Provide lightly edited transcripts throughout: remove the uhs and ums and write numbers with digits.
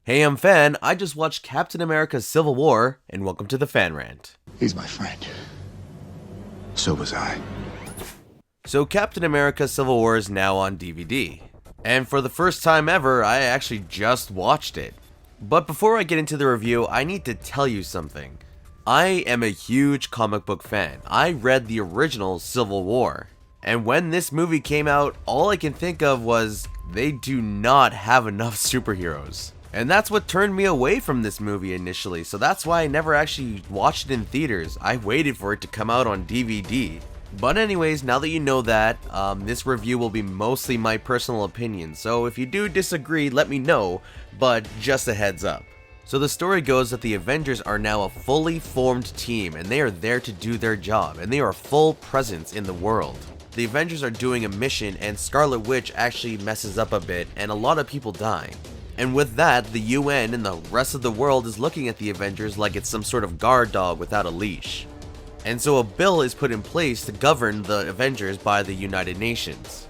Hey, I'm Fan. I just watched Captain America Civil War, and welcome to the FanRant. He's my friend. So was I. So Captain America Civil War is now on DVD. And for the first time ever, I actually just watched it. But before I get into the review, I need to tell you something. I am a huge comic book fan. I read the original Civil War. And when this movie came out, all I can think of was they do not have enough superheroes. And that's what turned me away from this movie initially, so that's why I never actually watched it in theaters. I waited for it to come out on DVD. But anyways, now that you know that, this review will be mostly my personal opinion, so if you do disagree, let me know, but just a heads up. So the story goes that the Avengers are now a fully formed team, and they are there to do their job, and they are a full presence in the world. The Avengers are doing a mission, and Scarlet Witch actually messes up a bit, and a lot of people die. And with that, the UN and the rest of the world is looking at the Avengers like it's some sort of guard dog without a leash. And so a bill is put in place to govern the Avengers by the United Nations.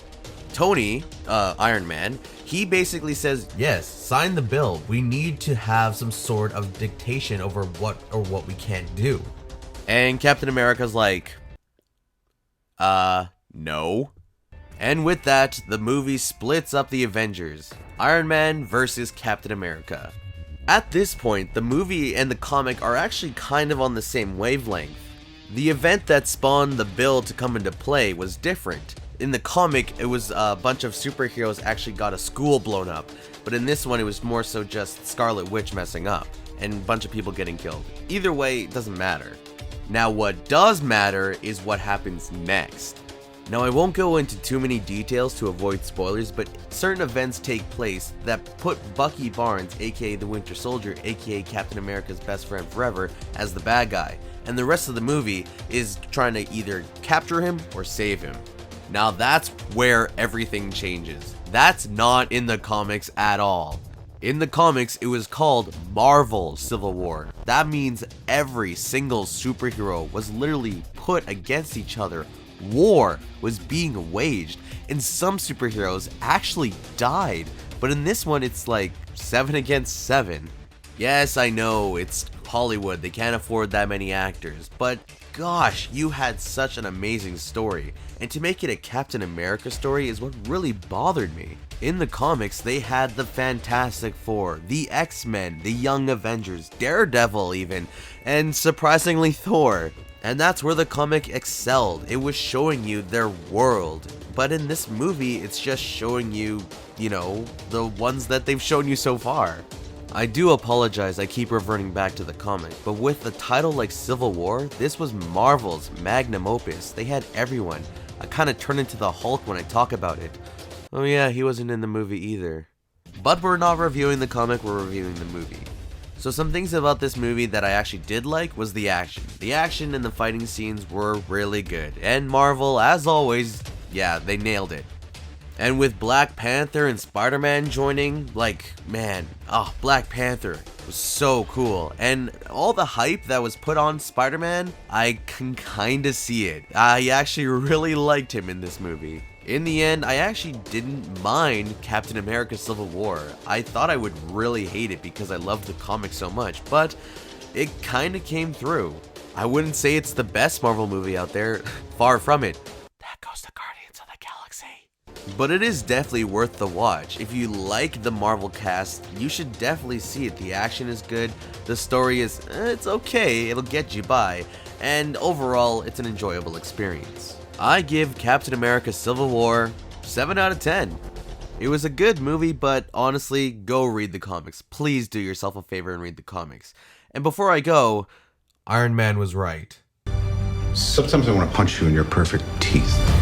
Tony, Iron Man, he basically says, yes, sign the bill. We need to have some sort of dictation over what we can't do. And Captain America's like, no. And with that, the movie splits up the Avengers. Iron Man versus Captain America. At this point, the movie and the comic are actually kind of on the same wavelength. The event that spawned the bill to come into play was different. In the comic, it was a bunch of superheroes actually got a school blown up, but in this one it was more so just Scarlet Witch messing up, and a bunch of people getting killed. Either way, it doesn't matter. Now what does matter is what happens next. Now I won't go into too many details to avoid spoilers, but certain events take place that put Bucky Barnes, aka the Winter Soldier, aka Captain America's best friend forever, as the bad guy, and the rest of the movie is trying to either capture him or save him. Now that's where everything changes. That's not in the comics at all. In the comics, it was called Marvel Civil War. That means every single superhero was literally put against each other. War was being waged, and some superheroes actually died, but in this one it's like 7 against 7. Yes, I know, it's Hollywood, they can't afford that many actors, but gosh, you had such an amazing story, and to make it a Captain America story is what really bothered me. In the comics, they had the Fantastic Four, the X-Men, the Young Avengers, Daredevil even, and surprisingly Thor. And that's where the comic excelled. It was showing you their world. But in this movie, it's just showing you, the ones that they've shown you so far. I do apologize, I keep reverting back to the comic, but with a title like Civil War, this was Marvel's magnum opus. They had everyone. I kind of turn into the Hulk when I talk about it. Oh yeah, he wasn't in the movie either. But we're not reviewing the comic, we're reviewing the movie. So some things about this movie that I actually did like was the action. The action and the fighting scenes were really good. And Marvel, as always, yeah, they nailed it. And with Black Panther and Spider-Man joining, Black Panther was so cool. And all the hype that was put on Spider-Man, I can kinda see it. I actually really liked him in this movie. In the end, I actually didn't mind Captain America Civil War. I thought I would really hate it because I loved the comic so much, but it kinda came through. I wouldn't say it's the best Marvel movie out there, far from it. That goes to Guardians of the Galaxy. But it is definitely worth the watch. If you like the Marvel cast, you should definitely see it. The action is good, the story is, it's okay, it'll get you by, and overall, it's an enjoyable experience. I give Captain America Civil War 7 out of 10. It was a good movie, but honestly, go read the comics. Please do yourself a favor and read the comics. And before I go, Iron Man was right. Sometimes I want to punch you in your perfect teeth.